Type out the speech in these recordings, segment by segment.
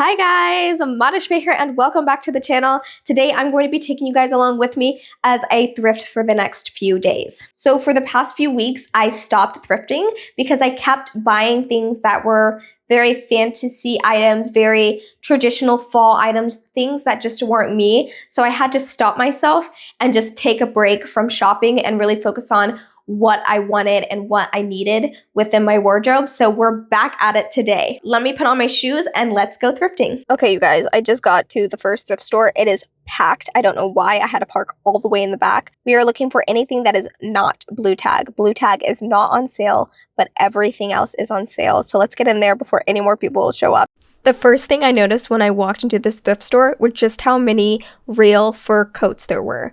Hi guys, Madishme here and welcome back to the channel. Today I'm going to be taking you guys along with me as I thrift for the next few days. So for the past few weeks, I stopped thrifting because I kept buying things that were very fantasy items, very traditional fall items, things that just weren't me. So I had to stop myself and just take a break from shopping and really focus on what I wanted and what I needed within my wardrobe. So we're back at it today. Let me put on my shoes and let's go thrifting. Okay, you guys, I just got to the first thrift store. It is packed. I don't know why. I had to park all the way in the back. We are looking for anything that is not blue tag. Blue tag is not on sale, but everything else is on sale. So let's get in there before any more people will show up. The first thing I noticed when I walked into this thrift store was just how many real fur coats there were.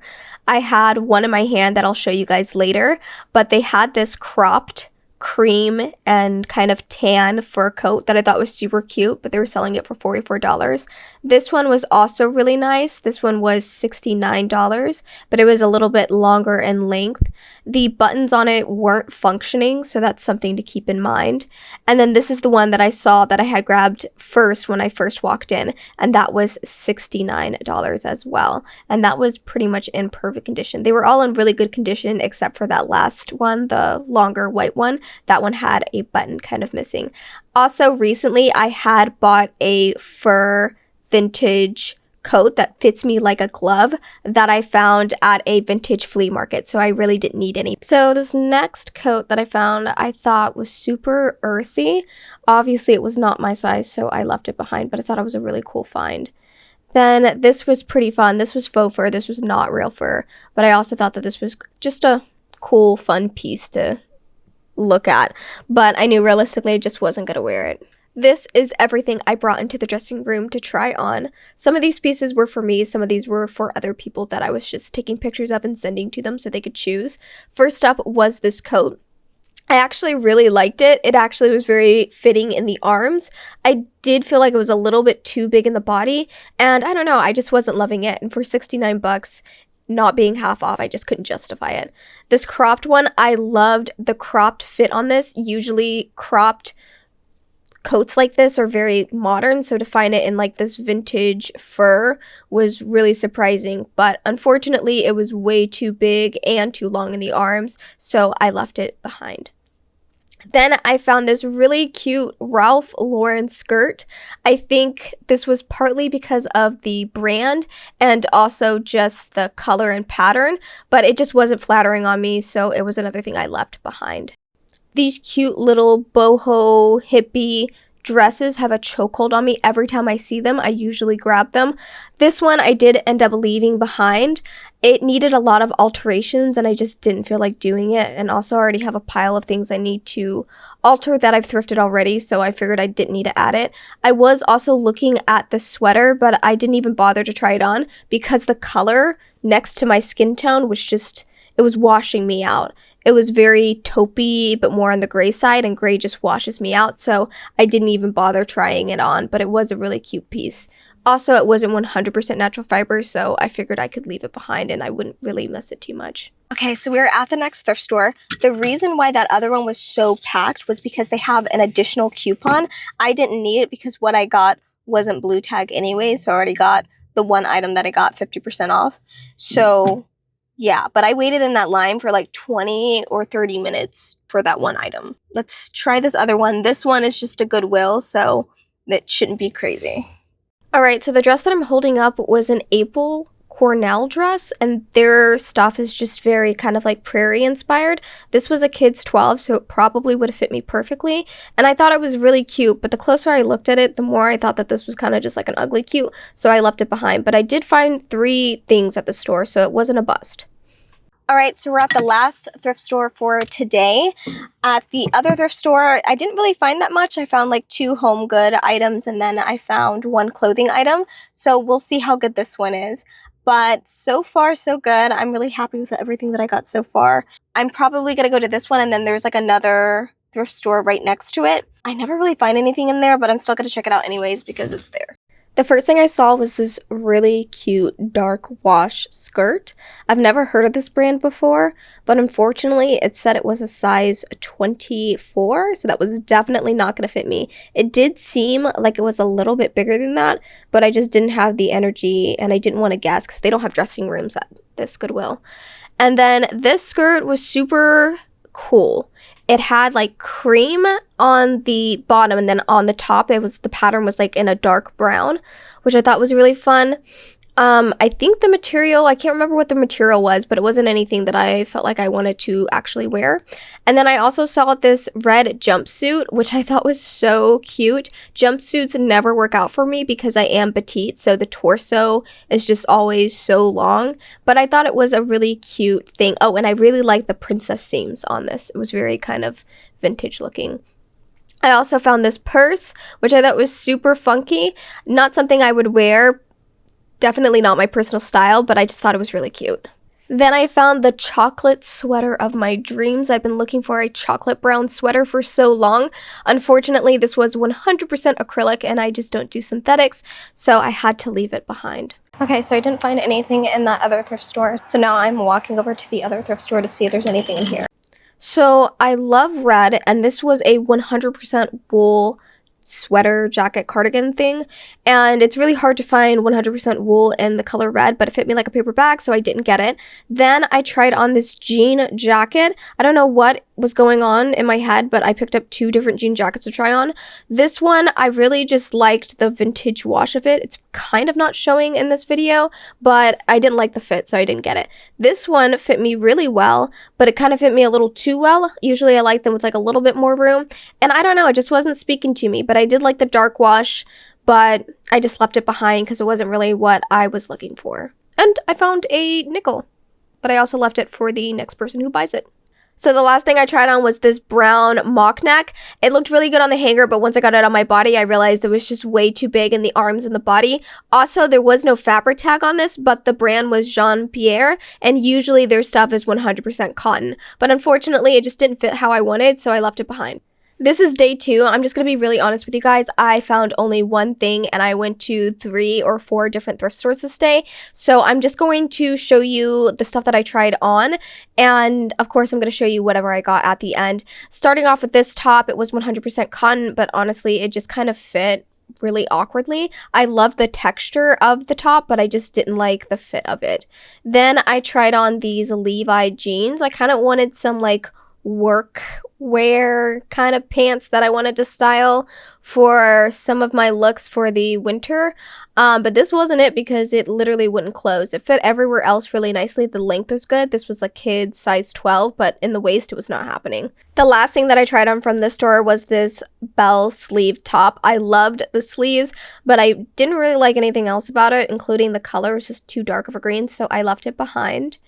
I had one in my hand that I'll show you guys later, but they had this cropped cream and kind of tan fur coat that I thought was super cute, but they were selling it for $44. This one was also really nice. This one was $69, but it was a little bit longer in length. The buttons on it weren't functioning, so that's something to keep in mind. And then this is the one that I saw that I had grabbed first when I first walked in, and that was $69 as well. And that was pretty much in perfect condition. They were all in really good condition except for that last one, the longer white one. That one had a button kind of missing. Also, recently I had bought a fur vintage coat that fits me like a glove that I found at a vintage flea market, so I really didn't need any. So this next coat that I found I thought was super earthy. Obviously it was not my size, so I left it behind, but I thought it was a really cool find. Then this was pretty fun. This was faux fur. This was not real fur, but I also thought that this was just a cool, fun piece to look at, but I knew realistically I just wasn't gonna wear it. This is everything I brought into the dressing room to try on. Some of these pieces were for me, some of these were for other people that I was just taking pictures of and sending to them so they could choose. First up was this coat. I actually really liked it. It actually was very fitting in the arms. I did feel like it was a little bit too big in the body, and I don't know, I just wasn't loving it. And for 69 bucks, not being half off, I just couldn't justify it. This cropped one, I loved the cropped fit on this. Usually cropped coats like this are very modern, so to find it in like this vintage fur was really surprising, but unfortunately it was way too big and too long in the arms, so I left it behind. Then I found this really cute Ralph Lauren skirt. I think this was partly because of the brand and also just the color and pattern, but it just wasn't flattering on me, so it was another thing I left behind. These cute little boho hippie dresses have a chokehold on me. Every time I see them, I usually grab them. This one I did end up leaving behind. It needed a lot of alterations and I just didn't feel like doing it, and also I already have a pile of things I need to alter that I've thrifted already, so I figured I didn't need to add it. I was also looking at the sweater, but I didn't even bother to try it on because the color next to my skin tone was just, it was washing me out. It was very taupey, but more on the gray side, and gray just washes me out, so I didn't even bother trying it on, but it was a really cute piece. Also, it wasn't 100% natural fiber, so I figured I could leave it behind and I wouldn't really miss it too much. Okay, so we're at the next thrift store. The reason why that other one was so packed was because they have an additional coupon. I didn't need it because what I got wasn't blue tag anyway, so I already got the one item that I got 50% off. So yeah, but I waited in that line for like 20 or 30 minutes for that one item. Let's try this other one. This one is just a Goodwill, so that shouldn't be crazy. Alright, so the dress that I'm holding up was an April Cornell dress, and their stuff is just very kind of like prairie inspired. This was a kid's 12, so it probably would have fit me perfectly, and I thought it was really cute, but the closer I looked at it, the more I thought that this was kind of just like an ugly cute, so I left it behind. But I did find 3 things at the store, so it wasn't a bust. Alright, so we're at the last thrift store for today. At the other thrift store, I didn't really find that much. I found like 2 home good items, and then I found 1 clothing item. So we'll see how good this one is. But so far, so good. I'm really happy with everything that I got so far. I'm probably going to go to this one, and then there's like another thrift store right next to it. I never really find anything in there, but I'm still going to check it out anyways because it's there. The first thing I saw was this really cute dark wash skirt. I've never heard of this brand before, but unfortunately it said it was a size 24, so that was definitely not going to fit me. It did seem like it was a little bit bigger than that, but I just didn't have the energy and I didn't want to guess because they don't have dressing rooms at this Goodwill. And then this skirt was super cool. It had like cream on the bottom, and then on the top the pattern was like in a dark brown, which I thought was really fun. I think the material, I can't remember what the material was, but it wasn't anything that I felt like I wanted to actually wear. And then I also saw this red jumpsuit, which I thought was so cute. Jumpsuits never work out for me because I am petite, so the torso is just always so long. But I thought it was a really cute thing. Oh, and I really like the princess seams on this. It was very kind of vintage looking. I also found this purse, which I thought was super funky. Not something I would wear. Definitely not my personal style, but I just thought it was really cute. Then I found the chocolate sweater of my dreams. I've been looking for a chocolate brown sweater for so long. Unfortunately, this was 100% acrylic and I just don't do synthetics, so I had to leave it behind. Okay, so I didn't find anything in that other thrift store, so now I'm walking over to the other thrift store to see if there's anything in here. So I love red, and this was a 100% wool sweater, jacket, cardigan thing, and it's really hard to find 100% wool in the color red, but it fit me like a paper bag, so I didn't get it. Then I tried on this jean jacket. I don't know what was going on in my head, but I picked up 2 different jean jackets to try on. This one, I really just liked the vintage wash of it. It's kind of not showing in this video, but I didn't like the fit, so I didn't get it. This one fit me really well, but it kind of fit me a little too well. Usually I like them with like a little bit more room, and I don't know, it just wasn't speaking to me, but I did like the dark wash, but I just left it behind because it wasn't really what I was looking for. And I found a nickel, but I also left it for the next person who buys it. So the last thing I tried on was this brown mock neck. It looked really good on the hanger, but once I got it on my body, I realized it was just way too big in the arms and the body. Also, there was no fabric tag on this, but the brand was Jean Pierre, and usually their stuff is 100% cotton. But unfortunately, it just didn't fit how I wanted, so I left it behind. This is day 2. I'm just going to be really honest with you guys. I found only one thing and I went to 3 or 4 different thrift stores this day. So I'm just going to show you the stuff that I tried on. And of course, I'm going to show you whatever I got at the end. Starting off with this top, it was 100% cotton, but honestly, it just kind of fit really awkwardly. I love the texture of the top, but I just didn't like the fit of it. Then I tried on these Levi jeans. I kind of wanted some like work wear kind of pants that I wanted to style for some of my looks for the winter, but this wasn't it because it literally wouldn't close. It fit everywhere else really nicely. The length was good. This was a kid's size 12, but in the waist it was not happening. The last thing that I tried on from this store was this bell sleeve top. I loved the sleeves, but I didn't really like anything else about it, including the color. It was just too dark of a green, so I left it behind.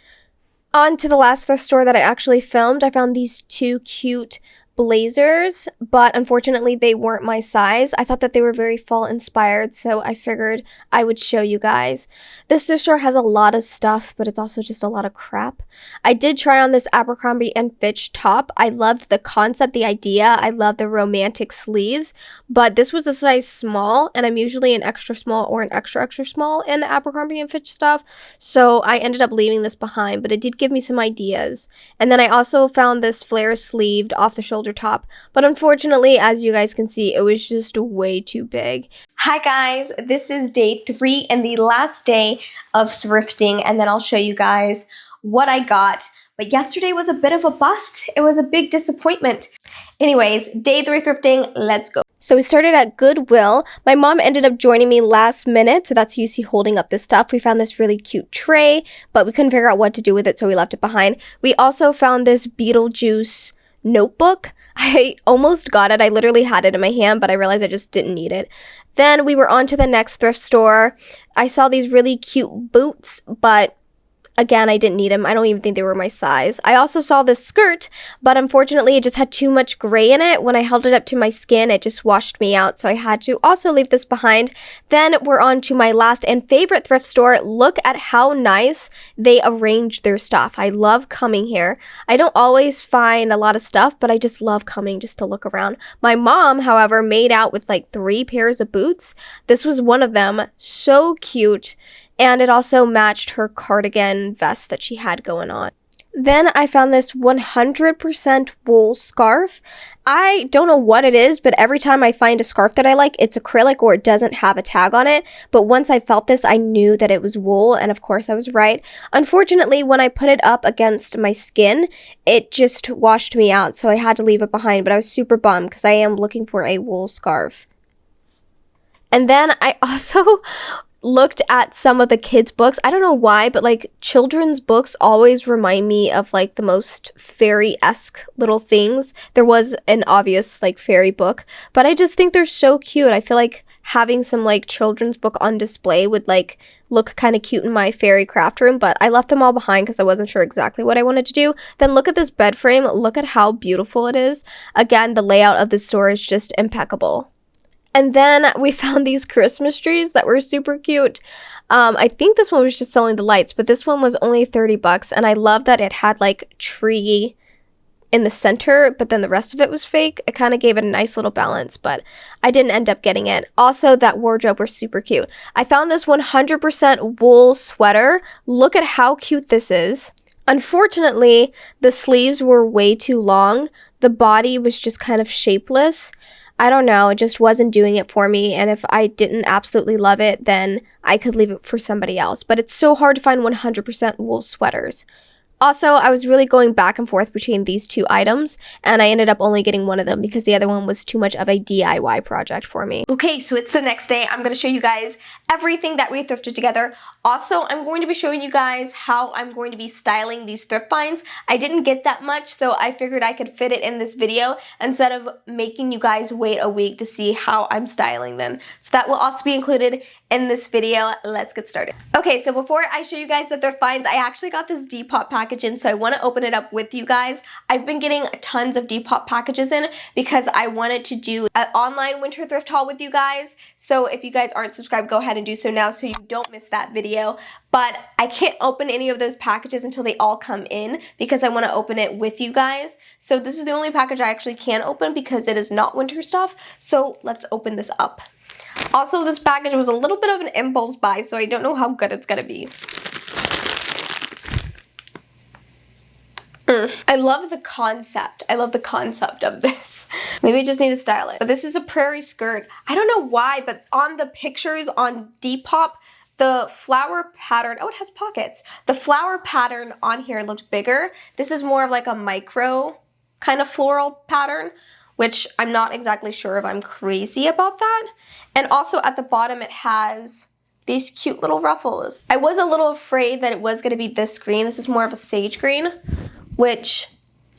On to the last thrift store that I actually filmed. I found these 2 cute blazers, but unfortunately they weren't my size. I thought that they were very fall inspired, so I figured I would show you guys. This thrift store has a lot of stuff, but it's also just a lot of crap. I did try on this Abercrombie & Fitch top. I loved the concept, the idea. I love the romantic sleeves, but this was a size small, and I'm usually an extra small or an extra small in Abercrombie & Fitch stuff, so I ended up leaving this behind, but it did give me some ideas. And then I also found this flare sleeved off the shoulder top, but unfortunately, as you guys can see, it was just way too big. Hi guys, this is day 3 and the last day of thrifting, and then I'll show you guys what I got. But yesterday was a bit of a bust. It was a big disappointment. Anyways, day 3 thrifting, let's go. So we started at Goodwill. My mom ended up joining me last minute, so that's who you see holding up this stuff. We found this really cute tray, but we couldn't figure out what to do with it, so we left it behind. We also found this Beetlejuice notebook. I almost got it. I literally had it in my hand, but I realized I just didn't need it. Then we were on to the next thrift store. I saw these really cute boots, but Again, I didn't need them. I don't even think they were my size. I also saw this skirt, but unfortunately it just had too much gray in it. When I held it up to my skin, it just washed me out, so I had to also leave this behind. Then we're on to my last and favorite thrift store. Look at how nice they arrange their stuff. I love coming here. I don't always find a lot of stuff, but I just love coming just to look around. My mom, however, made out with like 3 pairs of boots. This was one of them. So cute. And it also matched her cardigan vest that she had going on. Then I found this 100% wool scarf. I don't know what it is, but every time I find a scarf that I like, it's acrylic or it doesn't have a tag on it. But once I felt this, I knew that it was wool, and of course I was right. Unfortunately, when I put it up against my skin, it just washed me out, so I had to leave it behind. But I was super bummed because I am looking for a wool scarf. And then I also looked at some of the kids' books. I don't know why, but like children's books always remind me of like the most fairy-esque little things. There was an obvious like fairy book, but I just think they're so cute. I feel like having some like children's book on display would like look kind of cute in my fairy craft room, but I left them all behind because I wasn't sure exactly what I wanted to do. Then look at this bed frame. Look at how beautiful it is. Again, the layout of the store is just impeccable. And then we found these Christmas trees that were super cute. I think this one was just selling the lights, but this one was only $30, and I love that it had like tree in the center, but then the rest of it was fake. It kind of gave it a nice little balance, but I didn't end up getting it. Also, that wardrobe was super cute. I found this 100% wool sweater. Look at how cute this is. Unfortunately, the sleeves were way too long. The body was just kind of shapeless. I don't know, it just wasn't doing it for me, and if I didn't absolutely love it, then I could leave it for somebody else. But it's so hard to find 100% wool sweaters. Also, I was really going back and forth between these 2 items, and I ended up only getting one of them because the other one was too much of a DIY project for me. Okay, so it's the next day. I'm going to show you guys everything that we thrifted together. Also, I'm going to be showing you guys how I'm going to be styling these thrift finds. I didn't get that much, so I figured I could fit it in this video instead of making you guys wait a week to see how I'm styling them. So that will also be included in this video. Let's get started. Okay, so before I show you guys the thrift finds, I actually got this Depop package in, so I want to open it up with you guys. I've been getting tons of Depop packages in because I wanted to do an online winter thrift haul with you guys. So if you guys aren't subscribed, go ahead and do so now so you don't miss that video. But I can't open any of those packages until they all come in because I want to open it with you guys. So this is the only package I actually can open because it is not winter stuff. So let's open this up. Also, this package was a little bit of an impulse buy, so I don't know how good it's gonna be. I love the concept. I love the concept of this. Maybe I just need to style it. But this is a prairie skirt. I don't know why, but on the pictures on Depop, the flower pattern, oh, it has pockets. The flower pattern on here looked bigger. This is more of like a micro kind of floral pattern, which I'm not exactly sure if I'm crazy about that. And also at the bottom, it has these cute little ruffles. I was a little afraid that it was gonna be this green. This is more of a sage green, which,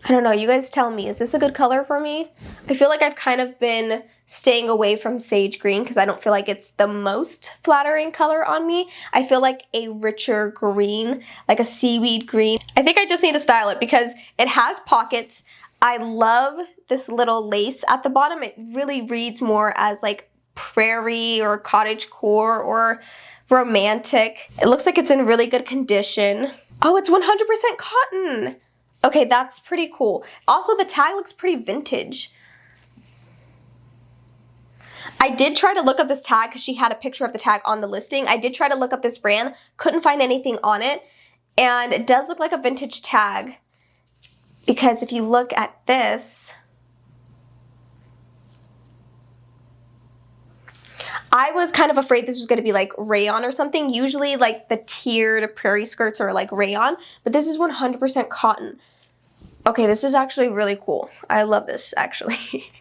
I don't know, you guys tell me, is this a good color for me? I feel like I've kind of been staying away from sage green because I don't feel like it's the most flattering color on me. I feel like a richer green, like a seaweed green. I think I just need to style it because it has pockets. I love this little lace at the bottom. It really reads more as like prairie or cottagecore or romantic. It looks like it's in really good condition. Oh, it's 100% cotton. Okay, that's pretty cool. Also, the tag looks pretty vintage. I did try to look up this tag because she had a picture of the tag on the listing. I did try to look up this brand, couldn't find anything on it, and it does look like a vintage tag because if you look at this, I was kind of afraid this was going to be like rayon or something. Usually like the tiered prairie skirts are like rayon, but this is 100% cotton. Okay, this is actually really cool. I love this, actually.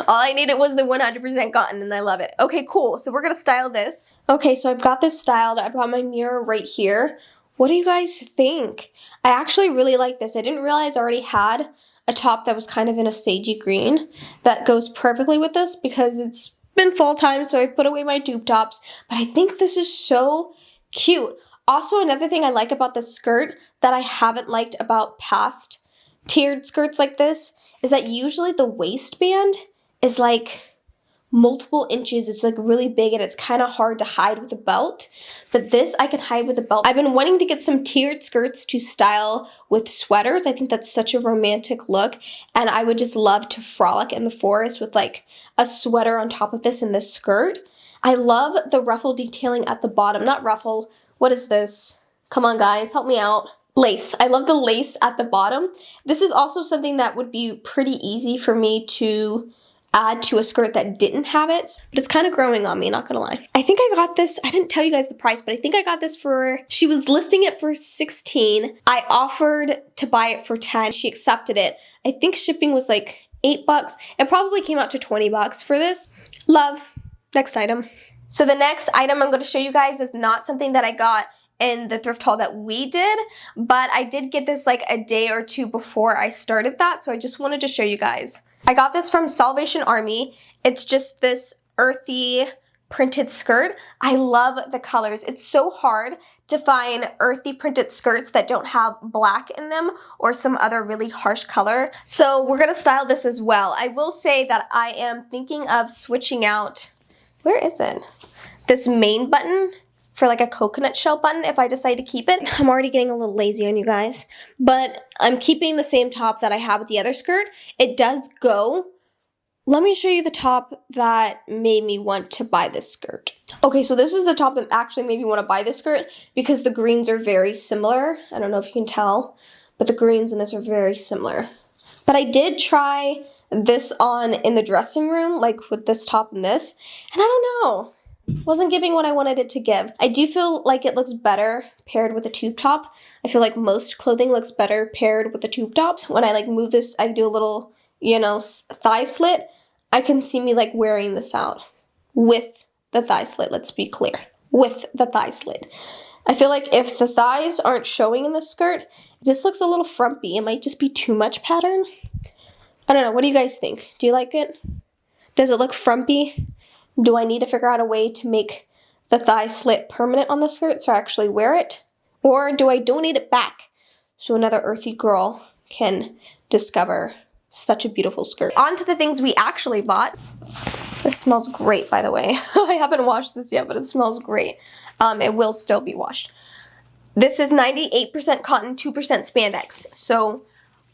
All I needed was the 100% cotton, and I love it. Okay, cool. So we're going to style this. Okay, so I've got this styled. I've got my mirror right here. What do you guys think? I actually really like this. I didn't realize I already had a top that was kind of in a sagey green that goes perfectly with this because it's been fall time, so I put away my dupe tops. But I think this is so cute. Also, another thing I like about this skirt that I haven't liked about past tiered skirts like this is that usually the waistband is like multiple inches. It's like really big and it's kind of hard to hide with a belt. But this I can hide with a belt. I've been wanting to get some tiered skirts to style with sweaters. I think that's such a romantic look. And I would just love to frolic in the forest with like a sweater on top of this and this skirt. I love the ruffle detailing at the bottom. Not ruffle. What is this? Come on, guys. Help me out. Lace. I love the lace at the bottom. This is also something that would be pretty easy for me to add to a skirt that didn't have it, but it's kind of growing on me, not gonna lie. I think I got this, I didn't tell you guys the price, but I think I got this for, she was listing it for $16. I offered to buy it for $10. She accepted it. I think shipping was like $8. It probably came out to $20 for this. Love. Next item. So the next item I'm going to show you guys is not something that I got in the thrift haul that we did, but I did get this like a day or two before I started that, so I just wanted to show you guys. I got this from Salvation Army. It's just this earthy printed skirt. I love the colors. It's so hard to find earthy printed skirts that don't have black in them or some other really harsh color. So we're gonna style this as well. I will say that I am thinking of switching out, where is it? This main button for like a coconut shell button if I decide to keep it. I'm already getting a little lazy on you guys, but I'm keeping the same top that I have with the other skirt. It does go. Let me show you the top that made me want to buy this skirt. Okay, so this is the top that actually made me want to buy this skirt because the greens are very similar. I don't know if you can tell, but the greens in this are very similar. But I did try this on in the dressing room, like with this top and this, and I don't know. Wasn't giving what I wanted it to give. I do feel like it looks better paired with a tube top. I feel like most clothing looks better paired with a tube top. When I like move this, I do a little, you know, thigh slit. I can see me like wearing this out with the thigh slit. Let's be clear. With the thigh slit. I feel like if the thighs aren't showing in the skirt, it just looks a little frumpy. It might just be too much pattern. I don't know. What do you guys think? Do you like it? Does it look frumpy? Do I need to figure out a way to make the thigh slit permanent on the skirt so I actually wear it? Or do I donate it back so another earthy girl can discover such a beautiful skirt? On to the things we actually bought. This smells great, by the way. I haven't washed this yet, but it smells great. It will still be washed. This is 98% cotton, 2% spandex. So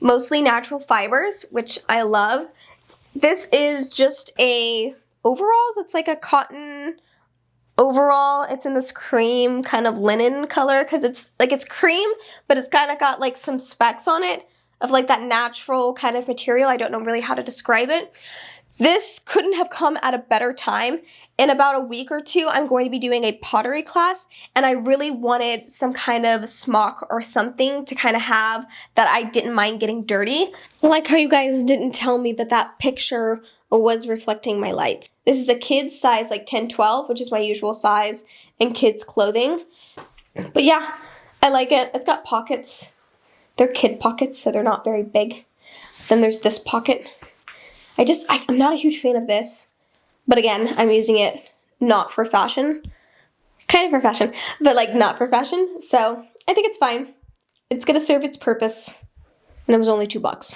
mostly natural fibers, which I love. This is just a overalls. It's like a cotton overall. It's in this cream kind of linen color because it's cream, but it's kind of got like some specks on it of like that natural kind of material. I don't know really how to describe it. This couldn't have come at a better time. In about a week or two, I'm going to be doing a pottery class, and I really wanted some kind of smock or something to kind of have that I didn't mind getting dirty. I like how you guys didn't tell me that that picture was reflecting my lights. This is a kid's size, like 10-12, which is my usual size in kids' clothing. But yeah, I like it. It's got pockets. They're kid pockets, so they're not very big. Then there's this pocket. I'm not a huge fan of this. But again, I'm using it not for fashion. Kind of for fashion, but like not for fashion. So I think it's fine. It's gonna serve its purpose. And it was only $2.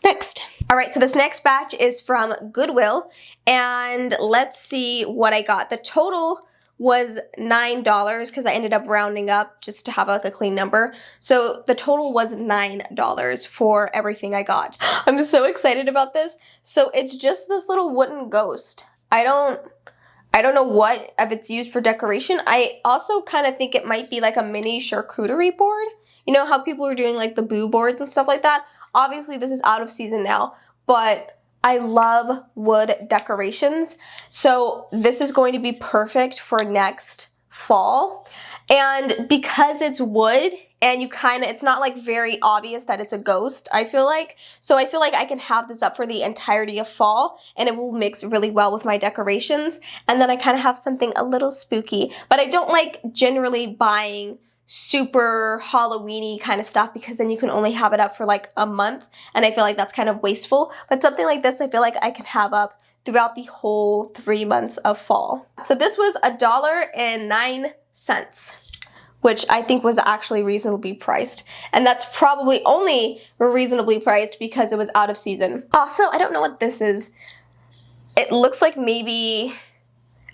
Next. All right, so this next batch is from Goodwill, and let's see what I got. The total was $9 because I ended up rounding up just to have like a clean number. So the total was $9 for everything I got. I'm so excited about this. So it's just this little wooden ghost. I don't know what, if it's used for decoration. I also kind of think it might be like a mini charcuterie board. You know how people are doing like the boo boards and stuff like that? Obviously this is out of season now, but I love wood decorations. So this is going to be perfect for next fall. And because it's wood and it's not like very obvious that it's a ghost, I feel like. So I feel like I can have this up for the entirety of fall and it will mix really well with my decorations. And then I kind of have something a little spooky, but I don't like generally buying super Halloween-y kind of stuff because then you can only have it up for like a month and I feel like that's kind of wasteful. But something like this I feel like I can have up throughout the whole 3 months of fall. So this was $1.09, which I think was actually reasonably priced. And that's probably only reasonably priced because it was out of season. Also, I don't know what this is. It looks like maybe,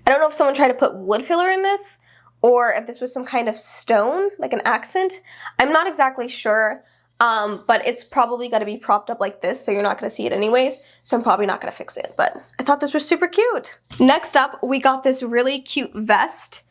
I don't know if someone tried to put wood filler in this or if this was some kind of stone, like an accent. I'm not exactly sure, but it's probably going to be propped up like this, so you're not going to see it anyways, so I'm probably not going to fix it, but I thought this was super cute. Next up, we got this really cute vest.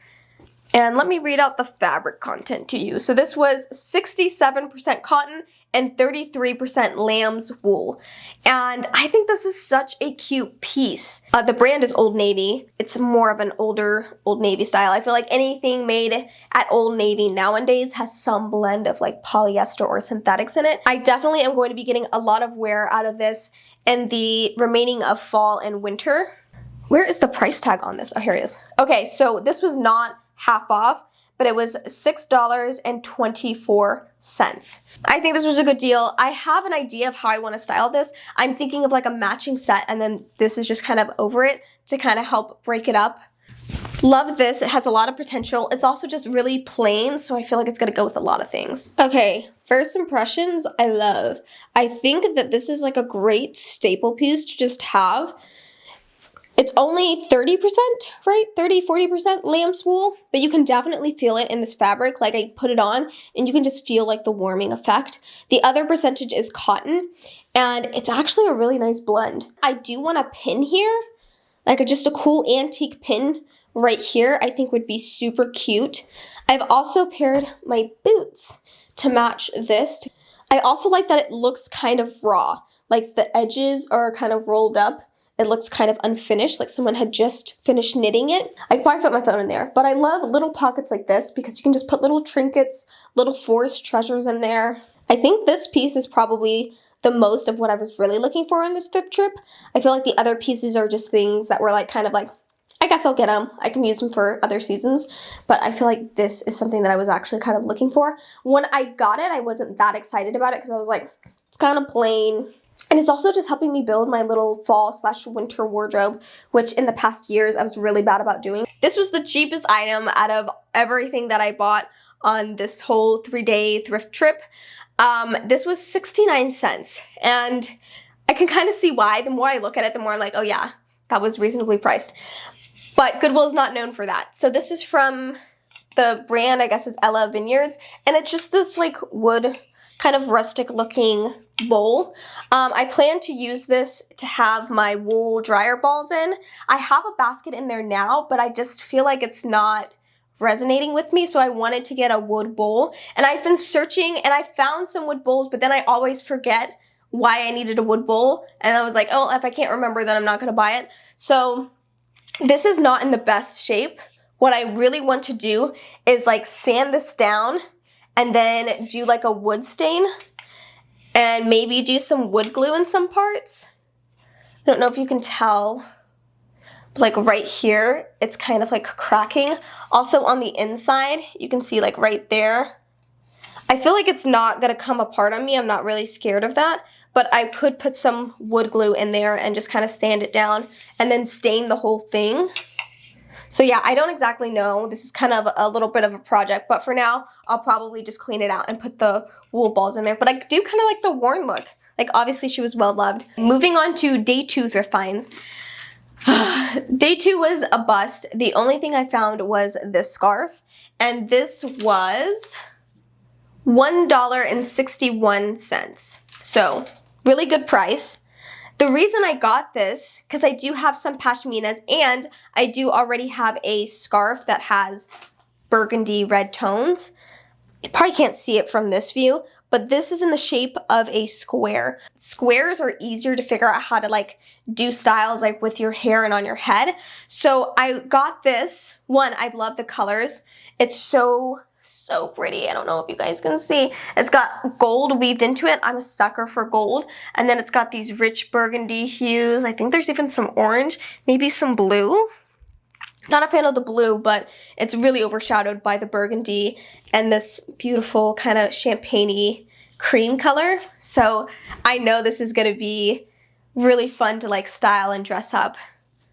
And let me read out the fabric content to you. So this was 67% cotton and 33% lamb's wool. And I think this is such a cute piece. The brand is Old Navy. It's more of an older Old Navy style. I feel like anything made at Old Navy nowadays has some blend of like polyester or synthetics in it. I definitely am going to be getting a lot of wear out of this in the remaining of fall and winter. Where is the price tag on this? Oh, here it is. Okay, so this was not half off, but it was $6.24. I think this was a good deal. I have an idea of how I want to style this. I'm thinking of like a matching set, and then this is just kind of over it to kind of help break it up. Love this. It has a lot of potential. It's also just really plain, so I feel like it's going to go with a lot of things. Okay, first impressions, I love. I think that this is like a great staple piece to just have. It's only 30%, right? 30-40% lamb's wool, but you can definitely feel it in this fabric. Like I put it on and you can just feel like the warming effect. The other percentage is cotton, and it's actually a really nice blend. I do want a pin here, like just a cool antique pin right here, I think would be super cute. I've also paired my boots to match this. I also like that it looks kind of raw, like the edges are kind of rolled up. It looks kind of unfinished, like someone had just finished knitting it. I could probably fit my phone in there, but I love little pockets like this because you can just put little trinkets, little forest treasures in there. I think this piece is probably the most of what I was really looking for on this thrift trip. I feel like the other pieces are just things that were like kind of like, I guess I'll get them. I can use them for other seasons, but I feel like this is something that I was actually kind of looking for. When I got it, I wasn't that excited about it because I was like, it's kind of plain. And it's also just helping me build my little fall/winter wardrobe, which in the past years I was really bad about doing. This was the cheapest item out of everything that I bought on this whole 3-day thrift trip. This was 69 cents. And I can kind of see why. The more I look at it, the more I'm like, oh yeah, that was reasonably priced. But Goodwill is not known for that. So this is from the brand, I guess is Ella Vineyards. And it's just this like wood, kind of rustic looking bowl. I plan to use this to have my wool dryer balls in. I have a basket in there now, but I just feel like it's not resonating with me, so I wanted to get a wood bowl. And I've been searching and I found some wood bowls, but then I always forget why I needed a wood bowl. And I was like, oh, if I can't remember, then I'm not gonna buy it. So this is not in the best shape. What I really want to do is like sand this down and then do like a wood stain and maybe do some wood glue in some parts. I don't know if you can tell, but like right here, it's kind of like cracking. Also on the inside, you can see like right there. I feel like it's not gonna come apart on me. I'm not really scared of that, but I could put some wood glue in there and just kind of sand it down and then stain the whole thing. So yeah, I don't exactly know. This is kind of a little bit of a project, but for now, I'll probably just clean it out and put the wool balls in there. But I do kind of like the worn look. Like obviously she was well loved. Moving on to day 2 thrift finds. Day 2 was a bust. The only thing I found was this scarf, and this was $1.61. So really good price. The reason I got this, because I do have some pashminas and I do already have a scarf that has burgundy red tones. You probably can't see it from this view, but this is in the shape of a square. Squares are easier to figure out how to like do styles like with your hair and on your head. So I got this. One, I love the colors. It's so pretty. I don't know if you guys can see. It's got gold weaved into it. I'm a sucker for gold. And then it's got these rich burgundy hues. I think there's even some orange, maybe some blue. Not a fan of the blue, but it's really overshadowed by the burgundy and this beautiful kind of champagne-y cream color. So I know this is going to be really fun to like style and dress up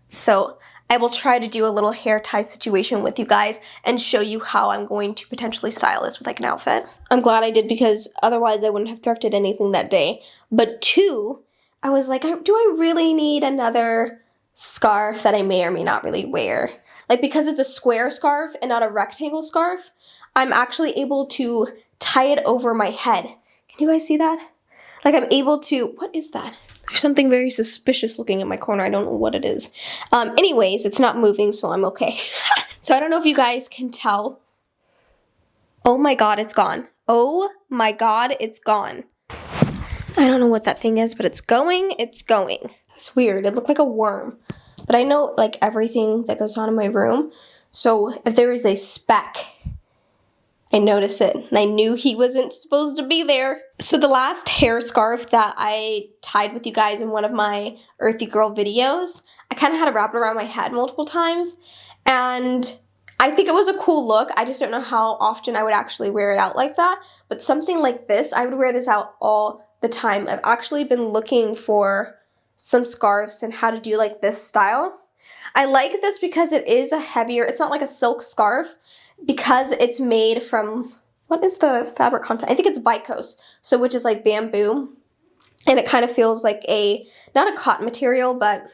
So I will try to do a little hair tie situation with you guys and show you how I'm going to potentially style this with like an outfit. I'm glad I did because otherwise I wouldn't have thrifted anything that day. But two, I was like, do I really need another scarf that I may or may not really wear? Like, because it's a square scarf and not a rectangle scarf, I'm actually able to tie it over my head. Can you guys see that? Like, I'm able to, what is that? There's something very suspicious looking in my corner. I don't know what it is. Anyways, it's not moving, so I'm okay. So I don't know if you guys can tell. Oh my God, it's gone. Oh my God, it's gone. I don't know what that thing is, but it's going, it's going. It's weird, it looked like a worm. But I know like everything that goes on in my room. So if there is a speck, I noticed it, and I knew he wasn't supposed to be there. So the last hair scarf that I tied with you guys in one of my Earthy Girl videos, I kind of had to wrap it around my head multiple times, and I think it was a cool look. I just don't know how often I would actually wear it out like that, but something like this, I would wear this out all the time. I've actually been looking for some scarves and how to do like this style. I like this because it is a heavier, it's not like a silk scarf, because it's made from, what is the fabric content? I think it's viscose, so which is like bamboo, and it kind of feels like not a cotton material, but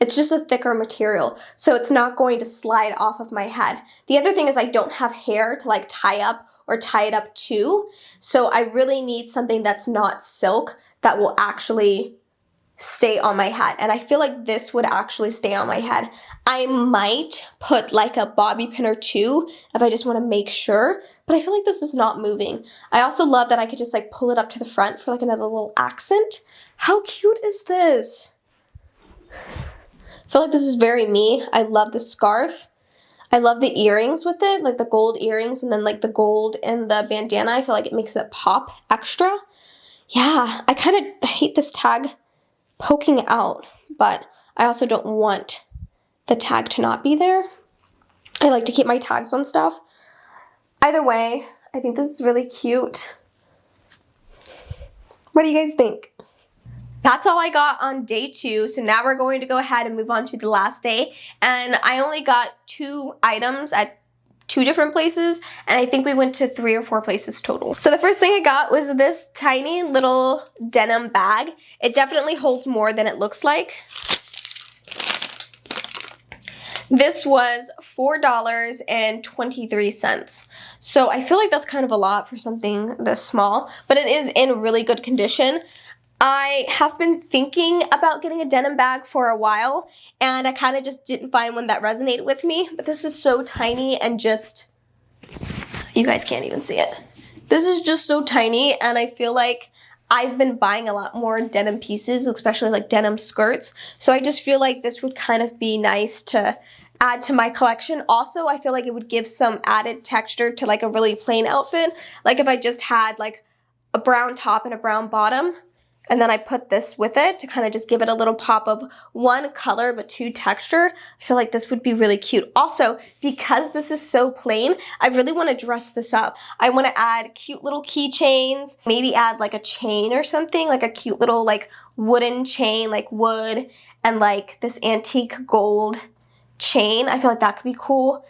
it's just a thicker material, so it's not going to slide off of my head. The other thing is I don't have hair to like tie up or tie it up to, so I really need something that's not silk that will actually stay on my head, and I feel like this would actually stay on my head. I might put like a bobby pin or two if I just want to make sure, but I feel like this is not moving. I also love that I could just like pull it up to the front for like another little accent. How cute is this? I feel like this is very me. I love the scarf. I love the earrings with it, like the gold earrings and then like the gold and the bandana. I feel like it makes it pop extra. Yeah, I kind of hate this tag poking out, but I also don't want the tag to not be there. I like to keep my tags on stuff. Either way, I think this is really cute. What do you guys think? That's all I got on day 2, so now we're going to go ahead and move on to the last day, and I only got 2 items at 2 different places, and I think we went to 3 or 4 places total. So the first thing I got was this tiny little denim bag. It definitely holds more than it looks like. This was $4.23. So I feel like that's kind of a lot for something this small, but it is in really good condition. I have been thinking about getting a denim bag for a while, and I kind of just didn't find one that resonated with me, but this is so tiny and just, you guys can't even see it. This is just so tiny, and I feel like I've been buying a lot more denim pieces, especially like denim skirts, so I just feel like this would kind of be nice to add to my collection. Also, I feel like it would give some added texture to like a really plain outfit, like if I just had like a brown top and a brown bottom, and then I put this with it to kind of just give it a little pop of 1 color but 2 texture. I feel like this would be really cute. Also, because this is so plain, I really want to dress this up. I want to add cute little keychains, maybe add like a chain or something, like a cute little like wooden chain, like wood, and like this antique gold chain. I feel like that could be cool.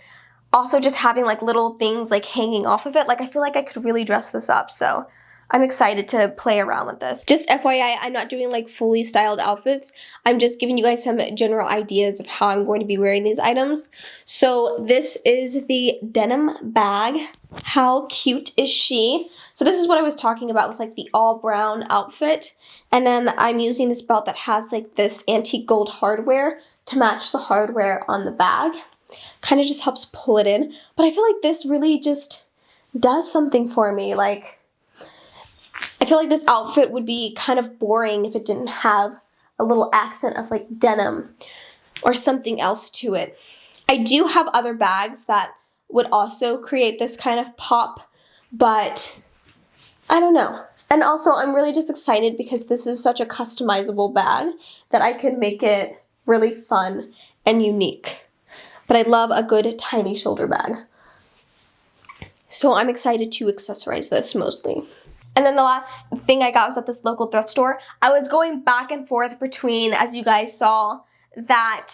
Also, just having like little things like hanging off of it. Like I feel like I could really dress this up, so I'm excited to play around with this. Just FYI, I'm not doing like fully styled outfits. I'm just giving you guys some general ideas of how I'm going to be wearing these items. So this is the denim bag. How cute is she? So this is what I was talking about with like the all brown outfit. And then I'm using this belt that has like this antique gold hardware to match the hardware on the bag. Kind of just helps pull it in. But I feel like this really just does something for me. Like, I feel like this outfit would be kind of boring if it didn't have a little accent of like denim or something else to it. I do have other bags that would also create this kind of pop, but I don't know. And also I'm really just excited because this is such a customizable bag that I could make it really fun and unique. But I love a good tiny shoulder bag. So I'm excited to accessorize this mostly. And then the last thing I got was at this local thrift store. I was going back and forth between, as you guys saw, that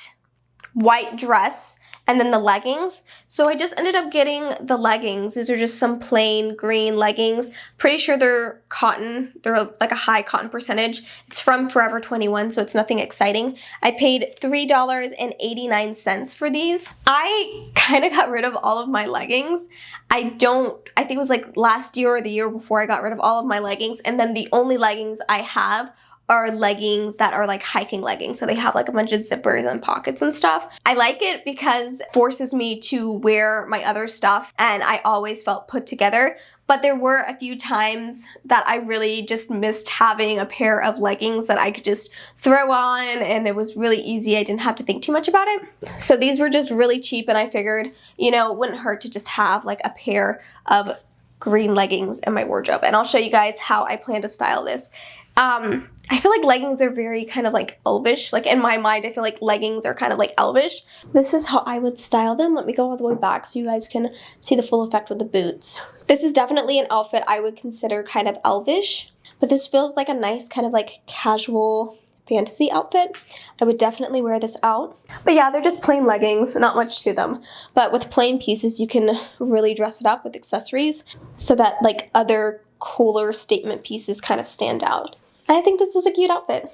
white dress and then the leggings. So I just ended up getting the leggings. These are just some plain green leggings. Pretty sure they're cotton. They're like a high cotton percentage. It's from Forever 21, so it's nothing exciting. I paid $3.89 for these. I kind of got rid of all of my leggings. I think it was like last year or the year before I got rid of all of my leggings, and then the only leggings I have are leggings that are like hiking leggings. So they have like a bunch of zippers and pockets and stuff. I like it because it forces me to wear my other stuff and I always felt put together. But there were a few times that I really just missed having a pair of leggings that I could just throw on and it was really easy. I didn't have to think too much about it. So these were just really cheap and I figured, you know, it wouldn't hurt to just have like a pair of green leggings in my wardrobe. And I'll show you guys how I plan to style this. I feel like leggings are very kind of like elvish. Like in my mind, I feel like leggings are kind of like elvish. This is how I would style them. Let me go all the way back so you guys can see the full effect with the boots. This is definitely an outfit I would consider kind of elvish, but this feels like a nice kind of like casual fantasy outfit. I would definitely wear this out. But yeah, they're just plain leggings, not much to them. But with plain pieces, you can really dress it up with accessories so that like other cooler statement pieces kind of stand out. I think this is a cute outfit.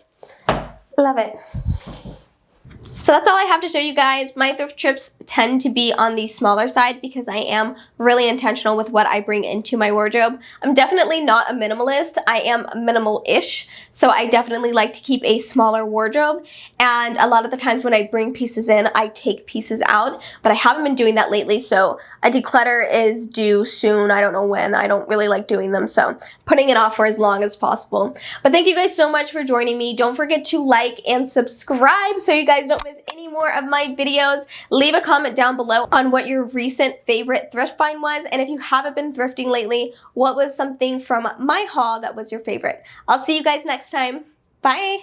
Love it. So that's all I have to show you guys. My thrift trips tend to be on the smaller side because I am really intentional with what I bring into my wardrobe. I'm definitely not a minimalist. I am minimal-ish, so I definitely like to keep a smaller wardrobe. And a lot of the times when I bring pieces in, I take pieces out, but I haven't been doing that lately, so a declutter is due soon. I don't know when. I don't really like doing them, so putting it off for as long as possible. But thank you guys so much for joining me. Don't forget to like and subscribe so you guys don't miss any more of my videos. Leave a comment down below on what your recent favorite thrift find was, and if you haven't been thrifting lately, what was something from my haul that was your favorite. I'll see you guys next time. Bye!